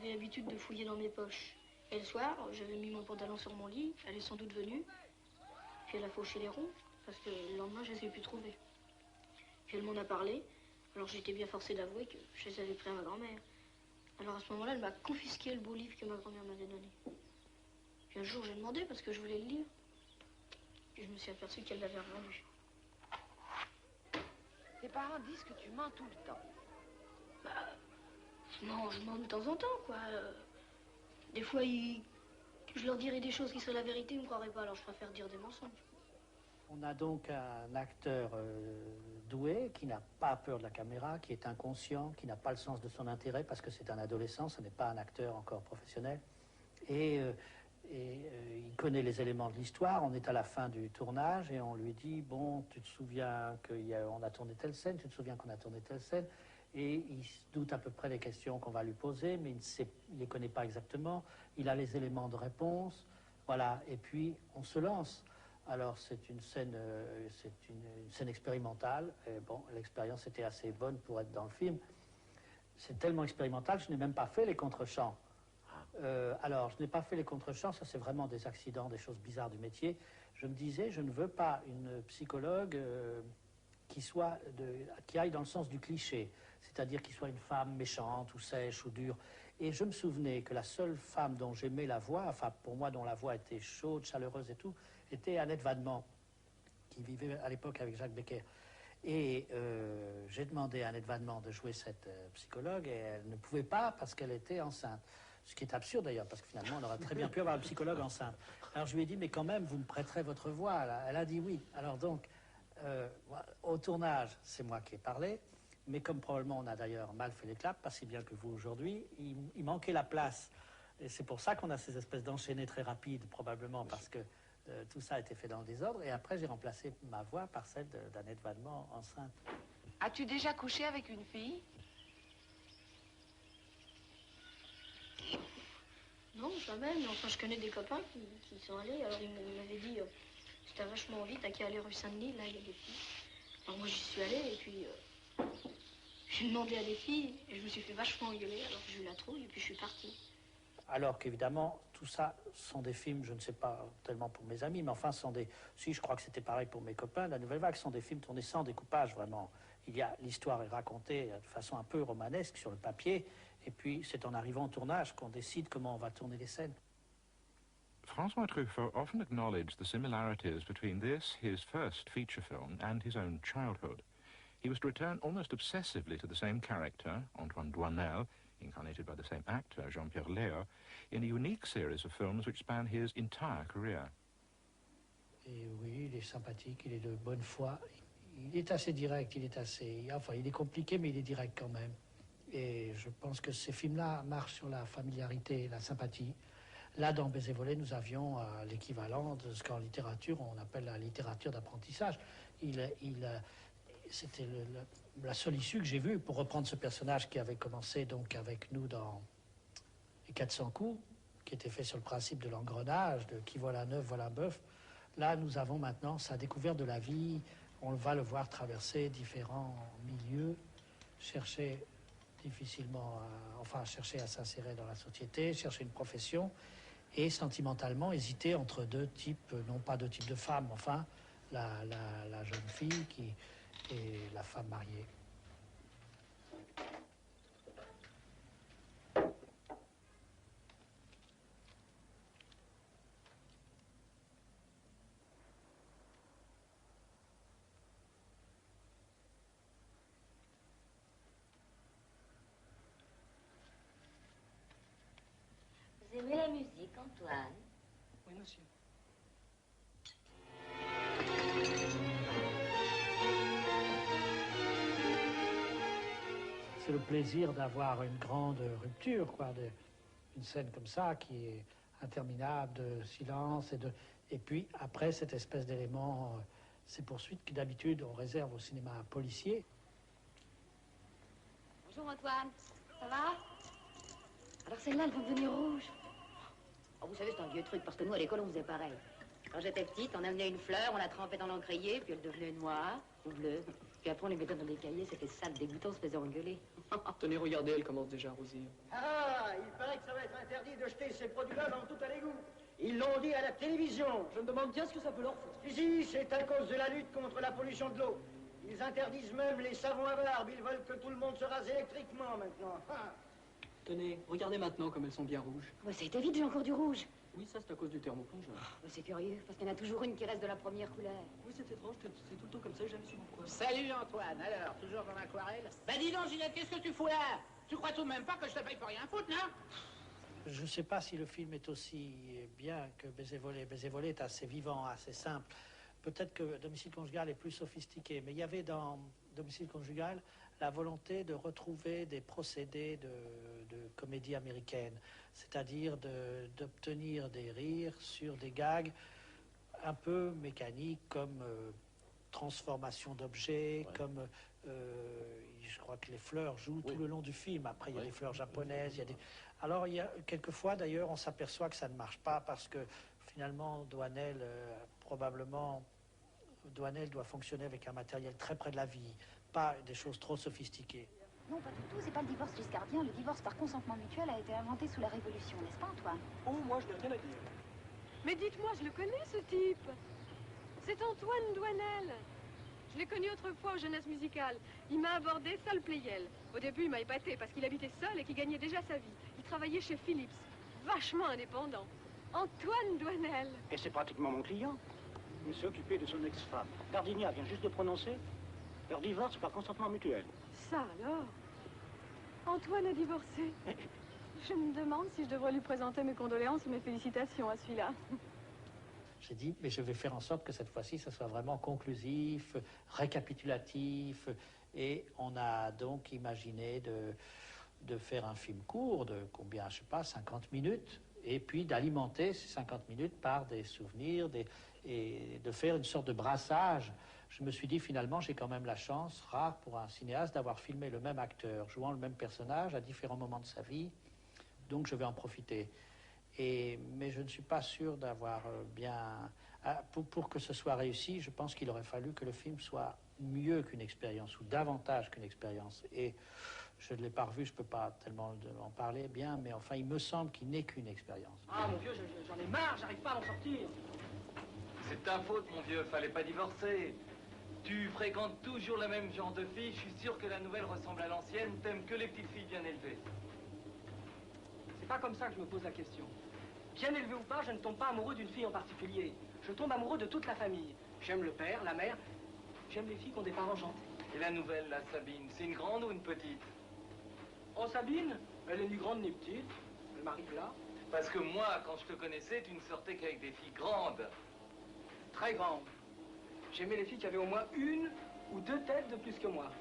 j'avais l'habitude de fouiller dans mes poches. Et le soir, j'avais mis mon pantalon sur mon lit, elle est sans doute venue. Puis elle a fauché les ronds, parce que le lendemain, je les ai plus trouvés. Puis elle m'en a parlé, alors j'étais bien forcée d'avouer que je les avais pris à ma grand-mère. Alors à ce moment-là, elle m'a confisqué le beau livre que ma grand-mère m'avait donné. Puis un jour, j'ai demandé parce que je voulais le lire. Puis je me suis aperçue qu'elle l'avait revendu. Tes parents disent que tu mens tout le temps. Bah, je mens de temps en temps, quoi. Des fois, je leur dirais des choses qui seraient la vérité, ils ne me croiraient pas, alors je préfère dire des mensonges. On a donc un acteur doué, qui n'a pas peur de la caméra, qui est inconscient, qui n'a pas le sens de son intérêt, parce que c'est un adolescent, ce n'est pas un acteur encore professionnel. Et il connaît les éléments de l'histoire. On est à la fin du tournage et on lui dit, bon, tu te souviens qu'on a tourné telle scène, tu te souviens qu'on a tourné telle scène. Et il se doute à peu près des questions qu'on va lui poser, mais il ne les connaît pas exactement. Il a les éléments de réponse, voilà. Et puis, on se lance. Alors, c'est une scène expérimentale. Et bon, l'expérience était assez bonne pour être dans le film. C'est tellement expérimental que je n'ai même pas fait les contre-champs. Alors, je n'ai pas fait les contre-champs, ça c'est vraiment des accidents, des choses bizarres du métier. Je me disais, je ne veux pas une psychologue qui aille dans le sens du cliché, c'est-à-dire qu'il soit une femme méchante ou sèche ou dure. Et je me souvenais que la seule femme dont j'aimais la voix, enfin pour moi dont la voix était chaude, chaleureuse et tout, était Annette Vadement, qui vivait à l'époque avec Jacques Becker. Et j'ai demandé à Annette Vadement de jouer cette psychologue et elle ne pouvait pas parce qu'elle était enceinte. Ce qui est absurde d'ailleurs, parce que finalement on aurait très bien pu avoir un psychologue enceinte. Alors je lui ai dit, mais quand même, vous me prêterez votre voix. Elle a dit oui. Alors donc, au tournage, c'est moi qui ai parlé, mais comme probablement on a d'ailleurs mal fait les claps, pas si bien que vous aujourd'hui, il manquait la place. Et c'est pour ça qu'on a ces espèces d'enchaînés très rapides, probablement parce que tout ça a été fait dans le désordre. Et après, j'ai remplacé ma voix par celle d'Annette Vadement enceinte. As-tu déjà couché avec une fille? Non, jamais, mais enfin, je connais des copains qui sont allés. Alors, ils m'avaient dit, c'était vachement envie, t'as qu'à aller rue Saint-Denis, là, il y a des filles. Alors, moi, j'y suis allée, et puis, j'ai demandé à des filles, et je me suis fait vachement engueuler, alors j'ai eu la trouille, et puis je suis partie. Alors qu'évidemment, tout ça sont des films, je ne sais pas tellement pour mes amis, mais enfin, si, je crois que c'était pareil pour mes copains, la Nouvelle Vague sont des films tournés sans découpage, vraiment. L'histoire est racontée de façon un peu romanesque sur le papier, et puis c'est en arrivant au tournage qu'on décide comment on va tourner les scènes. François Truffaut often acknowledged the similarities between this, his first feature film, and his own childhood. He was to return almost obsessively to the same character, Antoine Douanel, incarnated by the same actor, Jean-Pierre Léaud, in a unique series of films which span his entire career. Et oui, il est sympathique, il est de bonne foi. Il est assez direct, il est compliqué, mais il est direct quand même. Et je pense que ces films-là marchent sur la familiarité, la sympathie. Là, dans Baiser volé, nous avions l'équivalent de ce qu'en littérature, on appelle la littérature d'apprentissage. C'était la seule issue que j'ai vue pour reprendre ce personnage qui avait commencé donc avec nous dans Les 400 coups, qui était fait sur le principe de l'engrenage, de qui voit la neuve, voit la bœuf. Là, nous avons maintenant sa découverte de la vie. On va le voir traverser différents milieux, chercher chercher à s'insérer dans la société, chercher une profession et sentimentalement hésiter entre deux types, non pas deux types de femmes, enfin, la jeune fille et la femme mariée. Vous aimez la musique, Antoine? Oui, monsieur. C'est le plaisir d'avoir une grande rupture, quoi, une scène comme ça qui est interminable, de silence et puis après cette espèce d'élément, ces poursuites que d'habitude on réserve au cinéma policier. Bonjour Antoine, ça va? Alors celles-là, elles vont devenir rouges. Oh, vous savez, c'est un vieux truc, parce que nous, à l'école, on faisait pareil. Quand j'étais petite, on amenait une fleur, on la trempait dans l'encrier, puis elle devenait noire ou bleue. Puis après, on les mettait dans des cahiers, c'était sale, dégoûtant, on se faisait engueuler. Tenez, regardez, elle commence déjà à rougir. Ah, il paraît que de jeter ces produits-là dans tout à l'égout. Ils l'ont dit à la télévision. Je me demande bien ce que ça peut leur foutre. Ici, c'est à cause de la lutte contre la pollution de l'eau. Ils interdisent même les savons à barbe. Ils veulent que tout le monde se rase électriquement maintenant. Ah. Tenez, regardez maintenant comme elles sont bien rouges. Bah, ça a été vite, j'ai encore du rouge. Oui, ça c'est à cause du thermoplongeur. Bah, c'est curieux, parce qu'il y en a toujours une qui reste de la première couleur. Oui, c'est étrange, c'est tout le temps comme ça, j'ai jamais su pourquoi. Salut Antoine, alors, toujours dans l'aquarelle? Ben dis donc Ginette, qu'est-ce que tu fous là? Tu crois tout de même pas que je te paye pour rien foutre, non? Je ne sais pas si le film est aussi bien que Baiser volé. Baiser volé est assez vivant, assez simple. Peut-être que Domicile conjugal est plus sophistiqué, mais il y avait dans Domicile conjugal la volonté de retrouver des procédés de comédie américaine, c'est-à-dire d'obtenir des rires sur des gags un peu mécaniques comme transformation d'objets, comme je crois que les fleurs jouent tout le long du film. Après, il y a des fleurs japonaises, il y a des... Alors, il y a quelquefois, d'ailleurs, on s'aperçoit que ça ne marche pas parce que finalement, Douanel, Douanel doit fonctionner avec un matériel très près de la vie, pas des choses trop sophistiquées. Non, pas du tout, c'est pas le divorce giscardien. Le divorce par consentement mutuel a été inventé sous la Révolution, n'est-ce pas, Antoine? Oh, moi je n'ai rien à dire. Mais dites-moi, je le connais, ce type. C'est Antoine Douanel. Je l'ai connu autrefois aux Jeunesses musicales. Il m'a abordé salle Playel. Au début, il m'a épaté parce qu'il habitait seul et qu'il gagnait déjà sa vie. Il travaillait chez Philips, vachement indépendant. Antoine Douanel. Et c'est pratiquement mon client. Il s'est occupé de son ex-femme. Gardinia vient juste de prononcer leur divorce par consentement mutuel. Ça alors? Antoine a divorcé. Je me demande si je devrais lui présenter mes condoléances ou mes félicitations à celui-là. J'ai dit, mais je vais faire en sorte que cette fois-ci, ça soit vraiment conclusif, récapitulatif. Et on a donc imaginé de faire un film court de combien, je sais pas, 50 minutes, et puis d'alimenter ces 50 minutes par des souvenirs, et de faire une sorte de brassage. Je me suis dit, finalement, j'ai quand même la chance, rare pour un cinéaste, d'avoir filmé le même acteur, jouant le même personnage à différents moments de sa vie. Donc, je vais en profiter. Mais je ne suis pas sûr d'avoir bien... Pour que ce soit réussi, je pense qu'il aurait fallu que le film soit mieux qu'une expérience, ou davantage qu'une expérience. Et je ne l'ai pas revu, je ne peux pas tellement en parler bien, mais enfin, il me semble qu'il n'est qu'une expérience. Ah, mon vieux, j'en ai marre, j'arrive pas à m'en sortir. C'est ta faute, mon vieux, fallait pas divorcer. Tu fréquentes toujours la même genre de fille, je suis sûr que la nouvelle ressemble à l'ancienne, t'aimes que les petites filles bien élevées. C'est pas comme ça que je me pose la question. Bien élevé ou pas, je ne tombe pas amoureux d'une fille en particulier. Je tombe amoureux de toute la famille. J'aime le père, la mère, j'aime les filles qui ont des parents gentils. Et la nouvelle, la Sabine, c'est une grande ou une petite? Oh, Sabine, elle est ni grande ni petite. Elle m'arrive là. Parce que moi, quand je te connaissais, tu ne sortais qu'avec des filles grandes. Très grande. J'aimais les filles qui avaient au moins une ou deux têtes de plus que moi.